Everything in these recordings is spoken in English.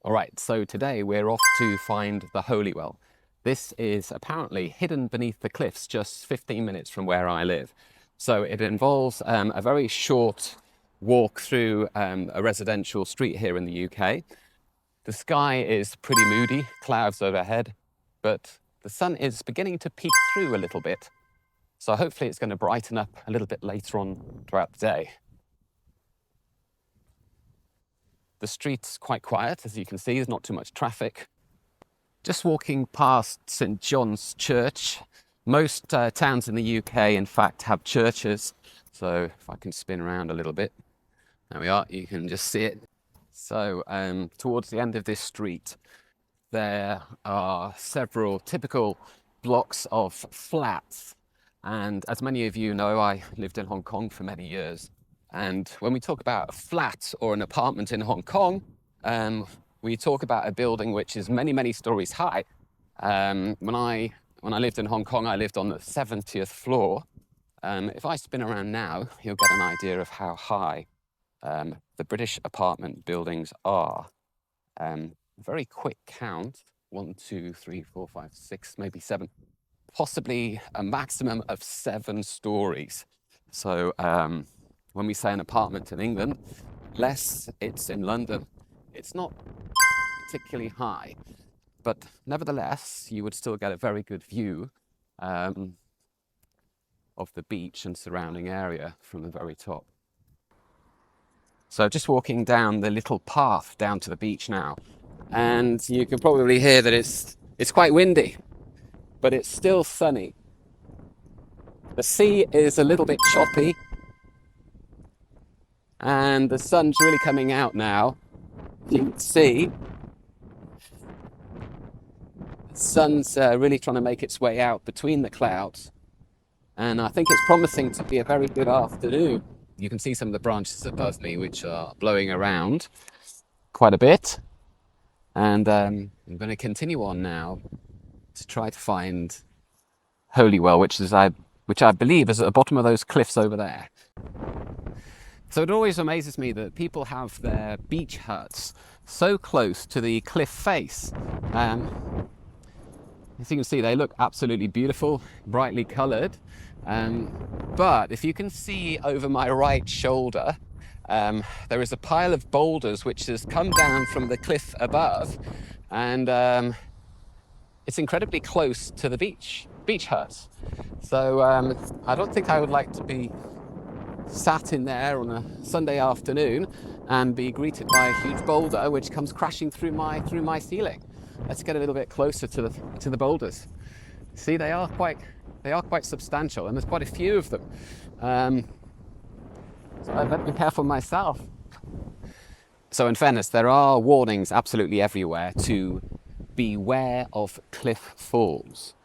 All right, so today we're off to find the Holywell. This is apparently hidden beneath the cliffs just 15 minutes from where I live. So it involves a very short walk through a residential street here in the UK. The sky is pretty moody, clouds overhead, but the sun is beginning to peek through a little bit. So hopefully it's going to brighten up a little bit later on throughout the day. The street's quite quiet, as you can see, there's not too much traffic. Just walking past St. John's Church. Most towns in the UK, in fact, have churches. So if I can spin around a little bit, there we are, you can just see it. So towards the end of this street, there are several typical blocks of flats. And as many of you know, I lived in Hong Kong for many years. And when we talk about a flat or an apartment in Hong Kong, we talk about a building which is many, many stories high. When I lived in Hong Kong, I lived on the 70th floor. If I spin around now, you'll get an idea of how high the British apartment buildings are. Very quick count, 1, 2, 3, 4, 5, 6, maybe 7, possibly a maximum of 7 stories. So when we say an apartment in England, unless it's in London, it's not particularly high, but nevertheless, you would still get a very good view of the beach and surrounding area from the very top. So just walking down the little path down to the beach now, and you can probably hear that it's quite windy, but it's still sunny. The sea is a little bit choppy, and the sun's really coming out now. You can see the sun's really trying to make its way out between the clouds, and I think it's promising to be a very good afternoon. You can see some of the branches above me which are blowing around quite a bit, and I'm going to continue on now to try to find Holywell, which I believe is at the bottom of those cliffs over there. So it always amazes me that people have their beach huts so close to the cliff face. As you can see, they look absolutely beautiful, brightly coloured. But if you can see over my right shoulder, there is a pile of boulders which has come down from the cliff above, and it's incredibly close to the beach huts. So I don't think I would like to be sat in there on a Sunday afternoon and be greeted by a huge boulder which comes crashing through my ceiling. Let's get a little bit closer to the boulders. See, they are quite substantial, and there's quite a few of them. So I better be careful myself. So in fairness, there are warnings absolutely everywhere to beware of cliff falls,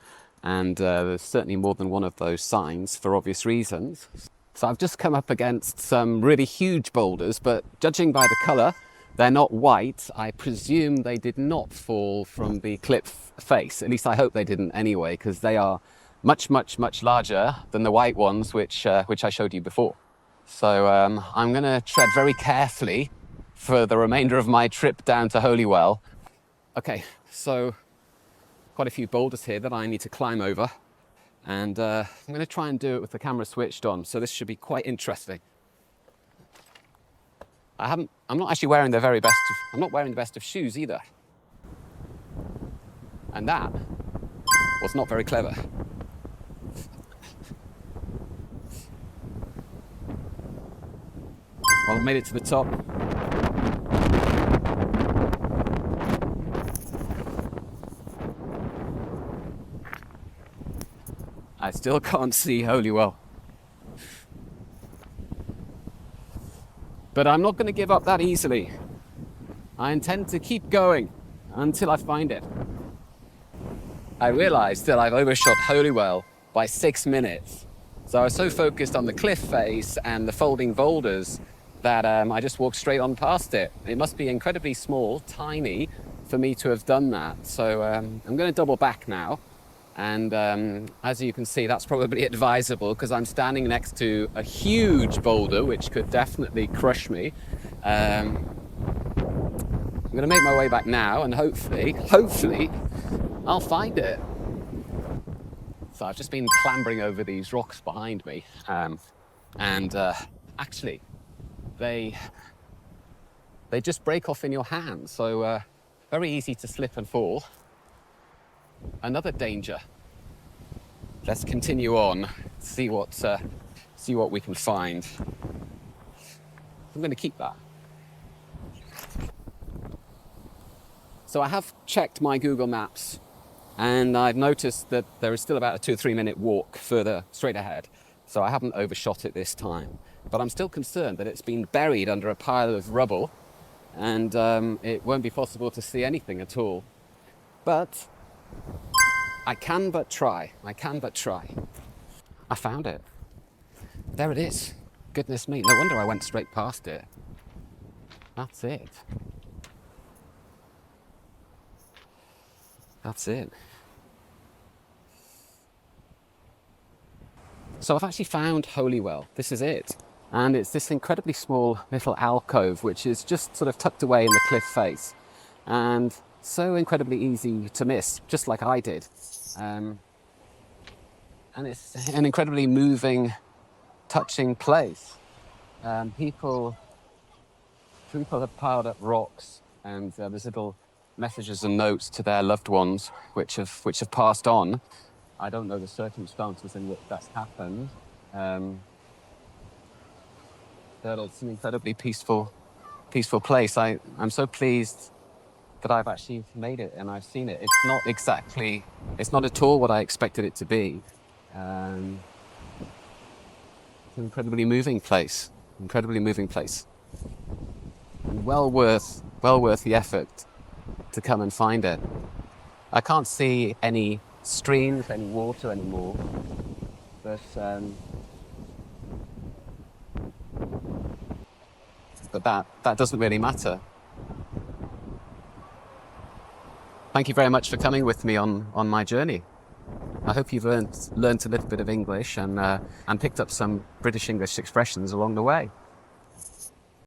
and there's certainly more than one of those signs for obvious reasons. So I've just come up against some really huge boulders, but judging by the colour, they're not white. I presume they did not fall from the cliff face. At least I hope they didn't anyway, because they are much, much, much larger than the white ones which I showed you before. So I'm going to tread very carefully for the remainder of my trip down to Holywell. Okay, so quite a few boulders here that I need to climb over. And I'm going to try and do it with the camera switched on, so this should be quite interesting. I'm not actually wearing the very best I'm not wearing the best of shoes either. And that was not very clever. Well, I made it to the top. I still can't see Holywell. But I'm not going to give up that easily. I intend to keep going until I find it. I realised that I've overshot Holywell by 6 minutes. So I was so focused on the cliff face and the folding boulders that I just walked straight on past it. It must be incredibly small, tiny, for me to have done that. So I'm going to double back now. And as you can see, that's probably advisable because I'm standing next to a huge boulder which could definitely crush me. I'm going to make my way back now, and hopefully, I'll find it. So I've just been clambering over these rocks behind me, and actually, they just break off in your hands. So very easy to slip and fall. Another danger. Let's continue on, see what we can find. I'm going to keep that. So I have checked my Google Maps, and I've noticed that there is still about a 2 or 3 minute walk further straight ahead. So I haven't overshot it this time. But I'm still concerned that it's been buried under a pile of rubble, and it won't be possible to see anything at all. But I can but try. I found it. There it is. Goodness me, no wonder I went straight past it. That's it. That's it. So I've actually found Holywell. This is it. And it's this incredibly small little alcove, which is just sort of tucked away in the cliff face. And so incredibly easy to miss, just like I did. And it's an incredibly moving, touching place. People have piled up rocks, and there's little messages and notes to their loved ones which have passed on. I don't know the circumstances in which that's happened. But it's an incredibly peaceful place. I'm so pleased that I've actually made it and I've seen it. It's not at all what I expected it to be. It's an incredibly moving place. And well worth the effort to come and find it. I can't see any streams, any water anymore, but that doesn't really matter. Thank you very much for coming with me on my journey. I hope you've learned a little bit of English and picked up some British English expressions along the way.